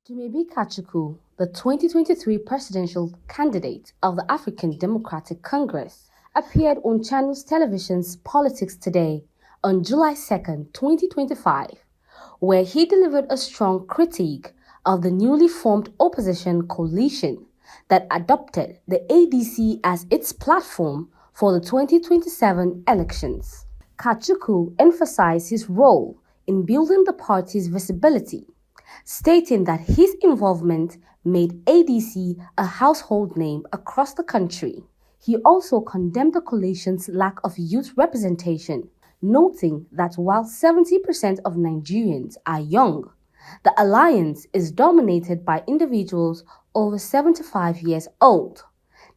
Dumebi Kachukwu, the 2023 presidential candidate of the African Democratic Congress, appeared on Channels Television's Politics Today on July 2, 2025, where he delivered a strong critique of the newly formed opposition coalition that adopted the ADC as its platform for the 2027 elections. Kachukwu emphasized his role in building the party's visibility, stating that his involvement made ADC a household name across the country. He also condemned the coalition's lack of youth representation, noting that while 70% of Nigerians are young, the alliance is dominated by individuals over 75 years old,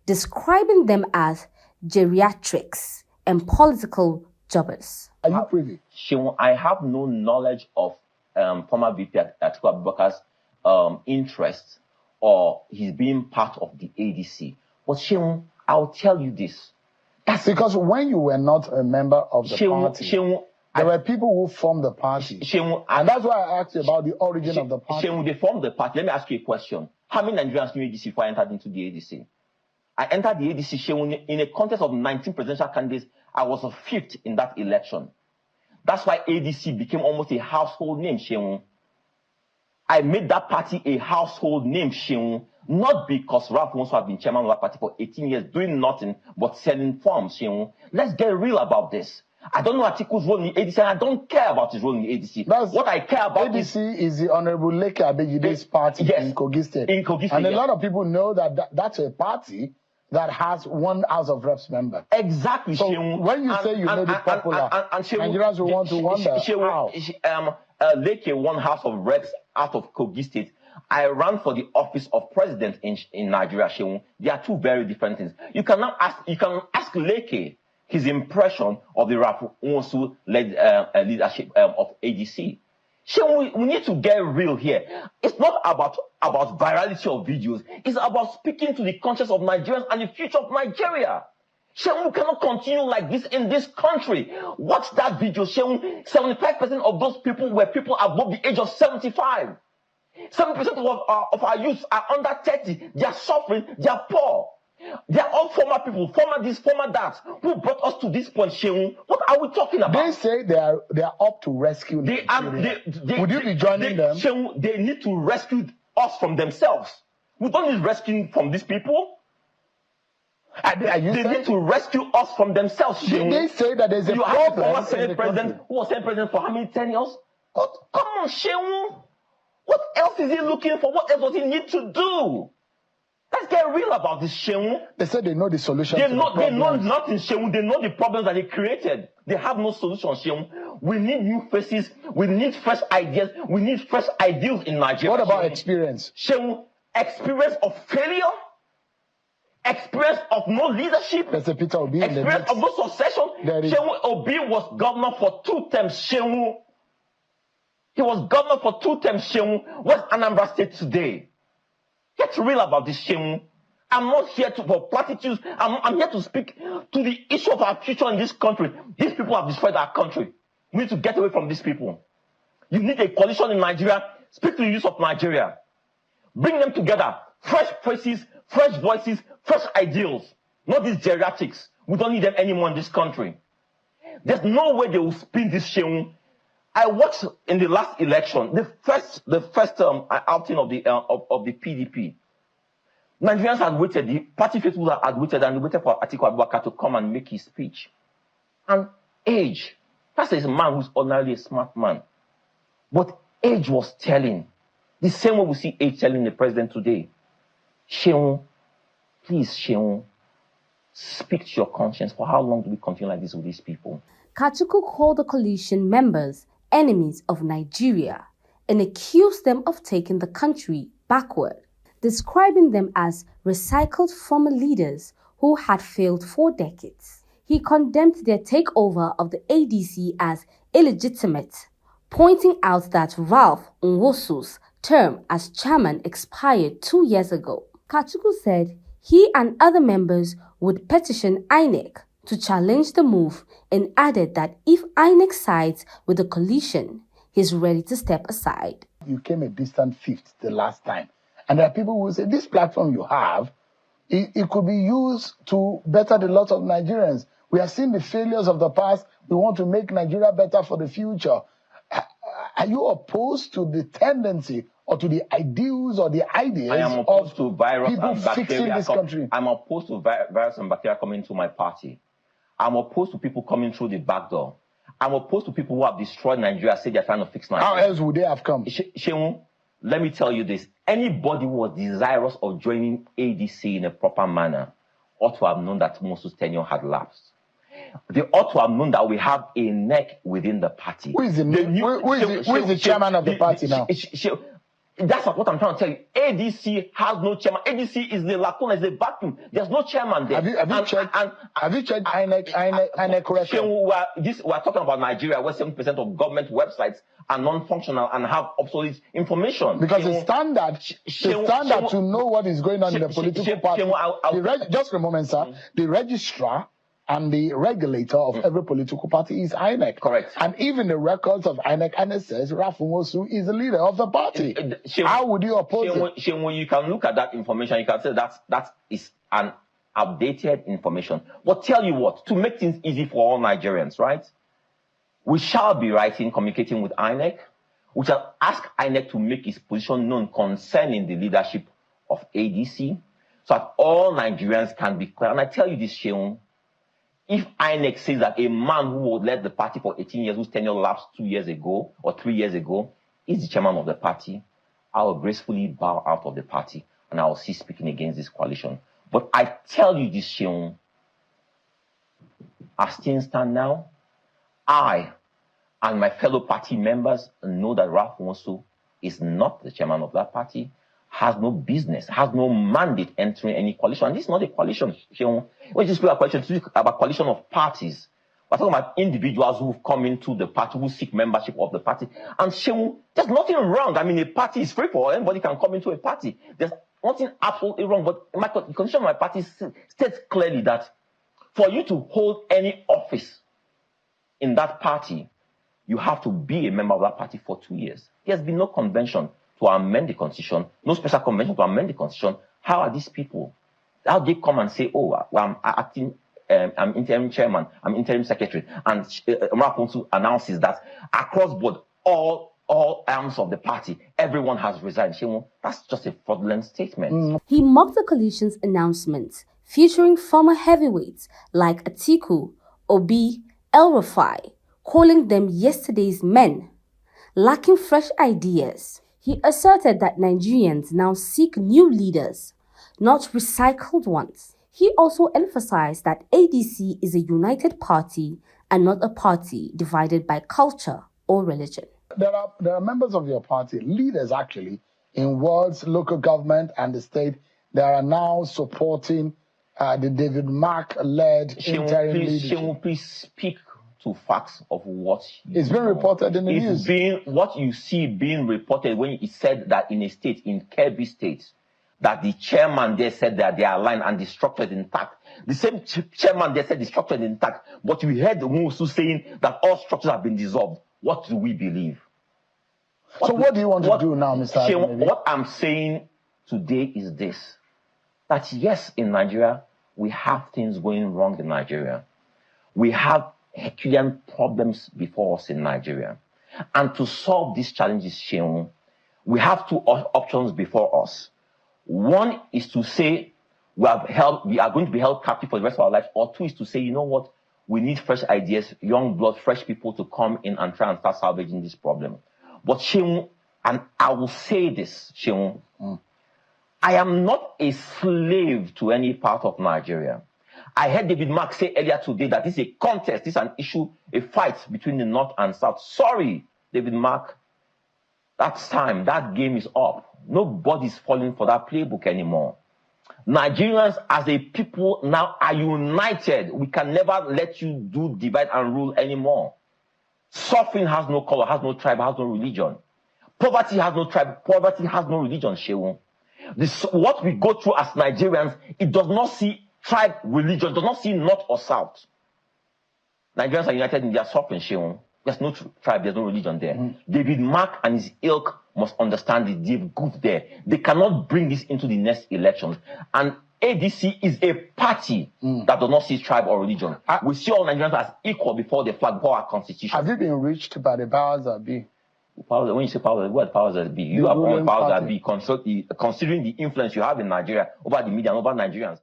describing them as geriatrics and political jobbers. Are you privy? I have no knowledge of former VP Atiku Abubakar's interest or his being part of the ADC. But Shehu, I'll tell you this. That's because when you were not a member of the party, there were people who formed the party. And that's why I asked you about the origin of the party. Shehu, they formed the party. Let me ask you a question. How many Nigerians knew ADC before I entered into the ADC? I entered the ADC, Shehu, in a contest of 19 presidential candidates. I was a fifth in that election. That's why ADC became almost a household name, Shehu. I made that party a household name, Shehu, not because Ralph wants to have been chairman of that party for 18 years, doing nothing but selling forms, Shehu. Let's get real about this. I don't know Atiku's role in the ADC, and I don't care about his role in the ADC. What I care about ADC is the Honorable Leke Abejide's party in Kogi State. In Kogi State, and a lot of people know that that's a party that has one House of Reps member. Exactly. So when you say you made it popular, Nigerians will want to wonder how. Leke won House of Reps out of Kogi State. I ran for the office of president in Nigeria, Shehu. They are two very different things. You can ask Leke his impression of the Rafu Nwosu led leadership of ADC. Shehu, we need to get real here. It's not about virality of videos. It's about speaking to the conscience of Nigerians and the future of Nigeria. Shehu, we cannot continue like this in this country. Watch that video, Shehu. 75% of those people were people above the age of 75. 70% of our youth are under 30. They are suffering. They are poor. They are all former people, former this, former that, who brought us to this point, Shehu. What are we talking about? They say they are up to rescue them. Would you be joining them? Shehu, they need to rescue us from themselves. We don't need rescuing from these people. They need to rescue us from themselves, Shehu. They say that there's a problem. You have a former Senate president who was Senate president for how many 10 years? Come on, Shehu. What else is he looking for? What else does he need to do? Let's get real about this, Shehu. They said they know the solution. They know nothing, Shehu. They know the problems that they created. They have no solution, Shehu. We need new faces. We need fresh ideas. We need fresh ideals in Nigeria. What about experience? Shehu, experience of failure? Experience of no leadership? Peter Obi experience of no succession? Shehu, Obi was governor for 2 terms, Shehu. He was governor for 2 terms, Shehu. What's Anambra State today? Get real about this, Shehu. I'm not here for platitudes. I'm here to speak to the issue of our future in this country. These people have destroyed our country. We need to get away from these people. You need a coalition in Nigeria. Speak to the youth of Nigeria. Bring them together. Fresh faces, fresh voices, fresh ideals. Not these geriatrics. We don't need them anymore in this country. There's no way they will spin this, Shehu. I watched in the last election, the first outing of the PDP. Nigerians had waited, the party faithful had waited, and they waited for Atiku Abubakar to come and make his speech. And age, that's a man who's ordinarily a smart man. But age was telling. The same way we see age telling the president today. Shehu, please, Shehu, speak to your conscience. For how long do we continue like this with these people? Kachukwu called the coalition members enemies of Nigeria and accused them of taking the country backward, describing them as recycled former leaders who had failed for decades. He condemned their takeover of the ADC as illegitimate, pointing out that Ralph Nwosu's term as chairman expired 2 years ago. Kachukwu said he and other members would petition INEC to challenge the move and added that if INEC sides with the coalition, he's ready to step aside. you came a distant fifth the last time. And there are people who say, this platform you have, it could be used to better the lot of Nigerians. We have seen the failures of the past. We want to make Nigeria better for the future. Are you opposed to the tendency or to the ideals or the ideas of to virus people and fixing this country? I'm opposed to virus and bacteria coming to my party. I'm opposed to people coming through the back door. I'm opposed to people who have destroyed Nigeria, say they're trying to fix Nigeria. How else would they have come? Sheung, let me tell you this. Anybody who was desirous of joining ADC in a proper manner ought to have known that Mosu's tenure had lapsed. They ought to have known that we have a neck within the party. Who is the chairman of the party now? That's what I'm trying to tell you. ADC has no chairman. ADC is the lacuna, is the vacuum. There's no chairman there. Have you checked INEC correctly? We're talking about Nigeria, where 7% of government websites are non-functional and have obsolete information. Because the standard to know what is going on in the political party. Just a moment, sir. The registrar and the regulator of every political party is INEC. Correct. And even the records of INEC, and it says Rafumosu is the leader of the party. How would you oppose it? When you can look at that information, you can say that is an outdated information. But tell you what, to make things easy for all Nigerians, right? We shall be communicating with INEC. We shall ask INEC to make its position known concerning the leadership of ADC, so that all Nigerians can be clear. And I tell you this, Sheung, if INEC says that a man who led the party for 18 years, whose tenure lapsed 2 years ago or 3 years ago, is the chairman of the party, I will gracefully bow out of the party and I will cease speaking against this coalition. But I tell you this, Sheung, as things stand now, I and my fellow party members know that Ralph Nwosu is not the chairman of that party, has no business, has no mandate entering any coalition. And this is not a coalition. When you speak about coalition, you speak about coalition of parties. We're talking about individuals who've come into the party, who seek membership of the party. And there's nothing wrong. I mean, a party is free for all. Anybody can come into a party. There's nothing absolutely wrong. But the constitution of my party states clearly that for you to hold any office in that party, you have to be a member of that party for 2 years. There's been no convention to amend the constitution, no special convention to amend the constitution. How are these people? How they come and say, oh, well, I'm interim chairman, I'm interim secretary, and Rapunzel announces that across board, all arms of the party, everyone has resigned. That's just a fraudulent statement. He mocked the coalition's announcement, featuring former heavyweights like Atiku, Obi, El Rufai, calling them yesterday's men, lacking fresh ideas. He asserted that Nigerians now seek new leaders, not recycled ones. He also emphasized that ADC is a united party and not a party divided by culture or religion. There are members of your party, leaders actually, in wards, local government and the state, that are now supporting the David Mark-led interim leadership. Please speak to facts of what it's been reported in the news. What you see being reported when it said that in a state, in Kebbi State, that the chairman there said that they are aligned and the structure is intact. The same chairman there said the structure is intact, but we heard Nwosu saying that all structures have been dissolved. What do we believe? What do you want to do now, Mr. Dumebi? What I'm saying today is this, that yes, in Nigeria, we have things going wrong in Nigeria. We have Herculean problems before us in Nigeria. And to solve these challenges, we have two options before us. One is to say we are going to be held captive for the rest of our lives, or two is to say, you know what, we need fresh ideas, young blood, fresh people to come in and try and start salvaging this problem. But and I will say this, I am not a slave to any part of Nigeria. I heard David Mark say earlier today that this is a contest, this is an issue, a fight between the North and South. Sorry, David Mark, that's time, that game is up. Nobody's falling for that playbook anymore. Nigerians as a people now are united. We can never let you do divide and rule anymore. Suffering has no color, has no tribe, has no religion. Poverty has no tribe, poverty has no religion, Shehu. What we go through as Nigerians, it does not see tribe, religion, does not see north or south. Nigerians are united in their suffering, Shehu. There's no tribe, there's no religion there. David Mark and his ilk must understand it. They've goofed there. They cannot bring this into the next elections. And ADC is a party that does not see tribe or religion. We see all Nigerians as equal before the flag, before our constitution. Have you been reached by the powers that be? When you say powers, what powers that be? You have one powers that be, considering the influence you have in Nigeria over the media and over Nigerians.